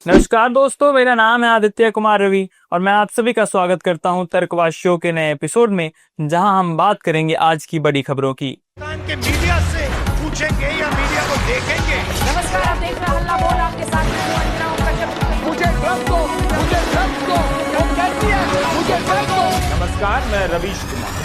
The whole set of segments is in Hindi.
नमस्कार दोस्तों, मेरा नाम है आदित्य कुमार रवि और मैं आप सभी का स्वागत करता हूं तर्कवाद शो के नए एपिसोड में, जहां हम बात करेंगे आज की बड़ी खबरों की। के मीडिया से पूछेंगे या मीडिया को देखेंगे। नमस्कार, आप देख रहे हैं हल्ला बोल, आपके साथ में हूं अंजना मुखर्जी। मुझे ट्रम्प दो, मुझे ट्रम्प दो। नमस्कार, मैं रवीश कुमार।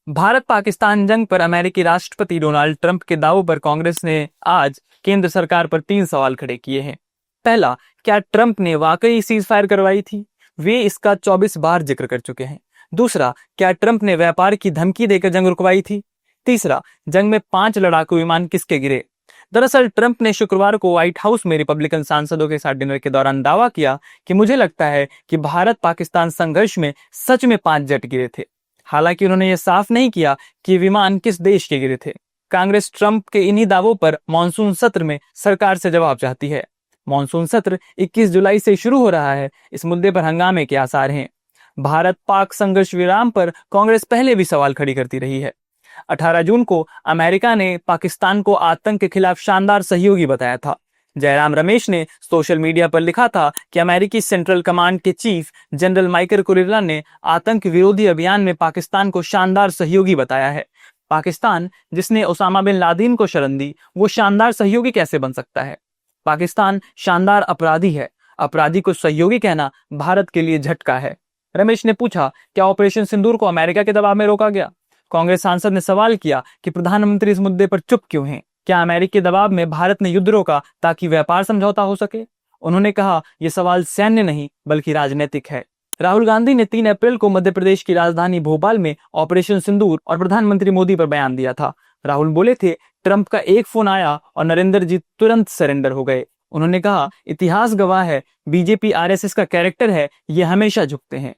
भारत पाकिस्तान जंग पर अमेरिकी राष्ट्रपति डोनाल्ड ट्रंप के दावों पर कांग्रेस ने आज केंद्र सरकार पर 3 सवाल खड़े किए हैं। पहला, क्या ट्रंप ने वाकई सीज फायर करवाई थी? वे इसका 24 बार जिक्र कर चुके हैं। दूसरा, क्या ट्रंप ने व्यापार की धमकी देकर जंग रुकवाई थी? तीसरा, जंग में 5 लड़ाकू विमान किसके गिरे? दरअसल ट्रंप ने शुक्रवार को व्हाइट हाउस में रिपब्लिकन सांसदों के साथ डिनर के दौरान दावा किया कि मुझे लगता है कि भारत पाकिस्तान संघर्ष में सच में 5 जेट गिरे थे। हालांकि उन्होंने यह साफ नहीं किया कि विमान किस देश के गिरे थे। कांग्रेस ट्रंप के इन्हीं दावों पर मानसून सत्र में सरकार से जवाब चाहती है। मानसून सत्र 21 जुलाई से शुरू हो रहा है। इस मुद्दे पर हंगामे के आसार हैं। भारत पाक संघर्ष विराम पर कांग्रेस पहले भी सवाल खड़ी करती रही है। 18 जून को अमेरिका ने पाकिस्तान को आतंक के खिलाफ शानदार सहयोगी बताया था। जयराम रमेश ने सोशल मीडिया पर लिखा था कि अमेरिकी सेंट्रल कमांड के चीफ जनरल माइकल कुरिल्ला ने आतंक विरोधी अभियान में पाकिस्तान को शानदार सहयोगी बताया है। पाकिस्तान, जिसने ओसामा बिन लादेन को शरण दी, वो शानदार सहयोगी कैसे बन सकता है? पाकिस्तान शानदार अपराधी है। अपराधी को सहयोगी कहना भारत के लिए झटका है। रमेश ने पूछा, क्या ऑपरेशन सिंदूर को अमेरिका के दबाव में रोका गया? कांग्रेस सांसद ने सवाल किया कि प्रधानमंत्री इस मुद्दे पर चुप क्यों हैं? क्या अमेरिकी दबाव में भारत ने युद्ध रोका ताकि व्यापार समझौता हो सके? उन्होंने कहा, यह सवाल सैन्य नहीं बल्कि राजनीतिक है। राहुल गांधी ने 3 अप्रैल को मध्य प्रदेश की राजधानी भोपाल में ऑपरेशन सिंदूर और प्रधानमंत्री मोदी पर बयान दिया था। राहुल बोले थे, ट्रंप का एक फोन आया और नरेंद्र जी तुरंत सरेंडर हो गए। उन्होंने कहा, इतिहास गवाह है, बीजेपी आरएसएस का कैरेक्टर है, ये हमेशा झुकते हैं।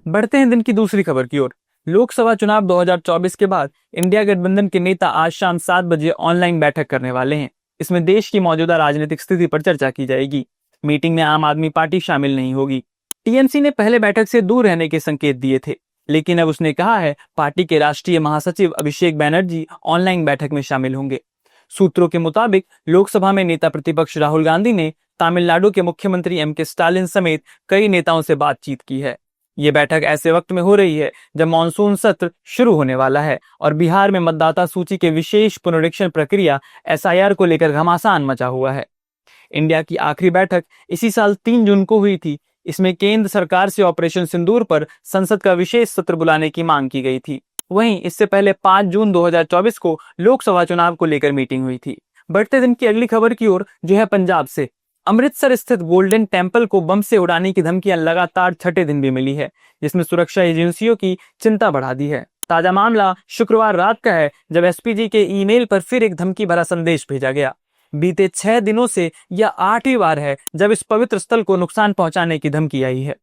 बढ़ते हैं दिन की दूसरी खबर की ओर। लोकसभा चुनाव 2024 के बाद इंडिया गठबंधन के नेता आज शाम 7 बजे ऑनलाइन बैठक करने वाले हैं। इसमें देश की मौजूदा राजनीतिक स्थिति पर चर्चा की जाएगी। मीटिंग में आम आदमी पार्टी शामिल नहीं होगी। टीएमसी ने पहले बैठक से दूर रहने के संकेत दिए थे, लेकिन अब उसने कहा है पार्टी के राष्ट्रीय महासचिव अभिषेक बैनर्जी ऑनलाइन बैठक में शामिल होंगे। सूत्रों के मुताबिक लोकसभा में नेता प्रतिपक्ष राहुल गांधी ने तमिलनाडु के मुख्यमंत्री एम.के. स्टालिन समेत कई नेताओं से बातचीत की है। ये बैठक ऐसे वक्त में हो रही है जब मानसून सत्र शुरू होने वाला है और बिहार में मतदाता सूची के विशेष पुनरीक्षण प्रक्रिया एसआईआर को लेकर घमासान मचा हुआ है। इंडिया की आखिरी बैठक इसी साल 3 जून को हुई थी। इसमें केंद्र सरकार से ऑपरेशन सिंदूर पर संसद का विशेष सत्र बुलाने की मांग की गई थी। वहीं इससे पहले 5 जून 2024 को लोकसभा चुनाव को लेकर मीटिंग हुई थी। बढ़ते दिन की अगली खबर की ओर, जो है पंजाब से। अमृतसर स्थित गोल्डन टेम्पल को बम से उड़ाने की धमकियां लगातार 6ठे दिन भी मिली है, जिसमें सुरक्षा एजेंसियों की चिंता बढ़ा दी है। ताजा मामला शुक्रवार रात का है, जब एसपीजी के ईमेल पर फिर एक धमकी भरा संदेश भेजा गया। बीते 6 दिनों से यह 8वीं बार है जब इस पवित्र स्थल को नुकसान पहुंचाने की धमकी आई है।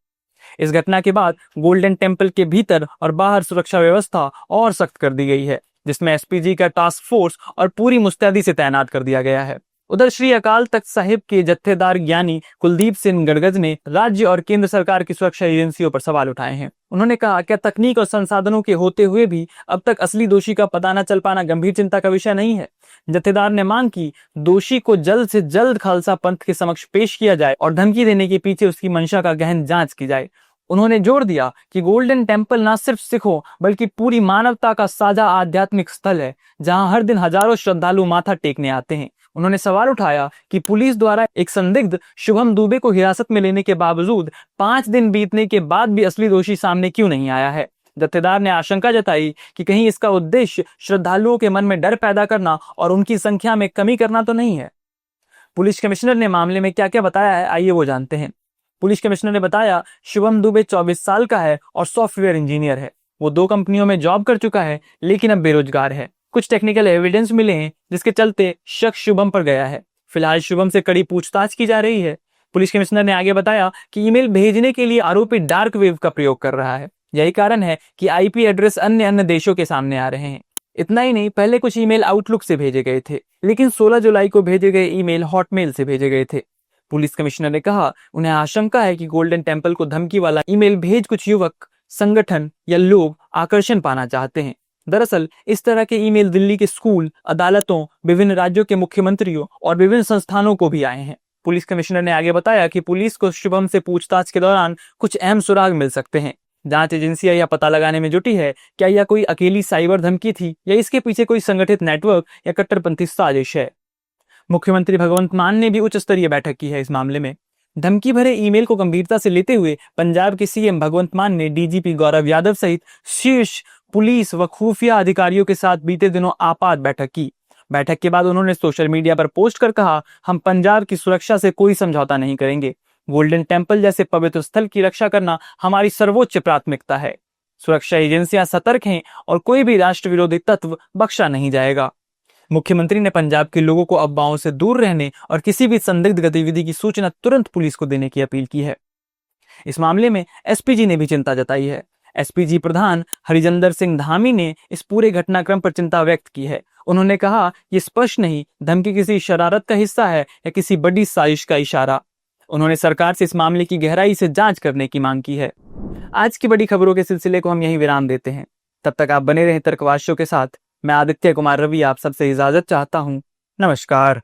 इस घटना के बाद गोल्डन टेम्पल के भीतर और बाहर सुरक्षा व्यवस्था और सख्त कर दी गई है, जिसमें एसपीजी का टास्क फोर्स और पूरी मुस्तैदी से तैनात कर दिया गया है। उधर श्री अकाल तख्त साहिब के जत्थेदार ज्ञानी कुलदीप सिंह गड़गज ने राज्य और केंद्र सरकार की सुरक्षा एजेंसियों पर सवाल उठाए हैं। उन्होंने कहा, क्या तकनीक और संसाधनों के होते हुए भी अब तक असली दोषी का पता न चल पाना गंभीर चिंता का विषय नहीं है? जत्थेदार ने मांग की, दोषी को जल्द से जल्द खालसा पंथ के समक्ष पेश किया जाए और धमकी देने के पीछे उसकी मंशा का गहन जांच की जाए। उन्होंने जोर दिया कि गोल्डन टेम्पल न सिर्फ सिखों बल्कि पूरी मानवता का साझा आध्यात्मिक स्थल है, जहां हर दिन हजारों श्रद्धालु माथा टेकने आते हैं। उन्होंने सवाल उठाया कि पुलिस द्वारा एक संदिग्ध शुभम दुबे को हिरासत में लेने के बावजूद 5 दिन बीतने के बाद भी असली दोषी सामने क्यों नहीं आया है। जत्थेदार ने आशंका जताई कि कहीं इसका उद्देश्य श्रद्धालुओं के मन में डर पैदा करना और उनकी संख्या में कमी करना तो नहीं है। पुलिस कमिश्नर ने मामले में क्या क्या बताया है, आइए वो जानते हैं। पुलिस कमिश्नर ने बताया, शुभम दुबे 24 साल का है और सॉफ्टवेयर इंजीनियर है। वो 2 कंपनियों में जॉब कर चुका है, लेकिन अब बेरोजगार है। कुछ टेक्निकल एविडेंस मिले हैं जिसके चलते शक शुभम पर गया है। फिलहाल शुभम से कड़ी पूछताछ की जा रही है। पुलिस कमिश्नर ने आगे बताया कि ईमेल भेजने के लिए आरोपी डार्क वेब का प्रयोग कर रहा है। यही कारण है कि आईपी एड्रेस अन्य देशों के सामने आ रहे हैं। इतना ही नहीं, पहले कुछ ईमेल आउटलुक से भेजे गए थे, लेकिन 16 जुलाई को भेजे गए ईमेल हॉटमेल से भेजे गए थे। पुलिस कमिश्नर ने कहा, उन्हें आशंका है कि गोल्डन टेम्पल को धमकी वाला ईमेल भेज कुछ युवक, संगठन या लोग आकर्षण पाना चाहते हैं। दरअसल इस तरह के ईमेल दिल्ली के स्कूल, अदालतों, विभिन्न राज्यों के मुख्यमंत्रियों और विभिन्न संस्थानों को भी आए हैं। पुलिस कमिश्नर ने आगे बताया कि पुलिस को शुभम से पूछताछ के दौरान कुछ अहम सुराग मिल सकते हैं। जांच एजेंसियां यह पता लगाने में जुटी है क्या यह कोई अकेली साइबर धमकी थी या इसके पीछे कोई संगठित नेटवर्क या कट्टरपंथी साजिश है। मुख्यमंत्री भगवंत मान ने भी उच्च स्तरीय बैठक की है इस मामले में। धमकी भरे ईमेल को गंभीरता से लेते हुए पंजाब के सीएम भगवंत मान ने डीजीपी गौरव यादव सहित शीर्ष पुलिस व खुफिया अधिकारियों के साथ बीते दिनों आपात बैठक की। बैठक के बाद उन्होंने सोशल मीडिया पर पोस्ट कर कहा, हम पंजाब की सुरक्षा से कोई समझौता नहीं करेंगे। गोल्डन टेम्पल जैसे पवित्र स्थल की रक्षा करना हमारी सर्वोच्च प्राथमिकता है। सुरक्षा एजेंसियां सतर्क हैं और कोई भी राष्ट्र विरोधी तत्व बख्शा नहीं जाएगा। मुख्यमंत्री ने पंजाब के लोगों को अफवाहों से दूर रहने और किसी भी संदिग्ध गतिविधि की सूचना तुरंत पुलिस को देने की अपील की है। इस मामले में एसपीजी ने भी चिंता जताई है। एसपीजी प्रधान हरिजिंदर सिंह धामी ने इस पूरे घटनाक्रम पर चिंता व्यक्त की है। उन्होंने कहा, यह स्पष्ट नहीं धमकी किसी शरारत का हिस्सा है या किसी बड़ी साजिश का इशारा। उन्होंने सरकार से इस मामले की गहराई से जांच करने की मांग की है। आज की बड़ी खबरों के सिलसिले को हम यहीं विराम देते हैं। तब तक आप बने रहें तर्कवाद शो के साथ। मैं आदित्य कुमार रवि आप सबसे इजाजत चाहता हूं। नमस्कार।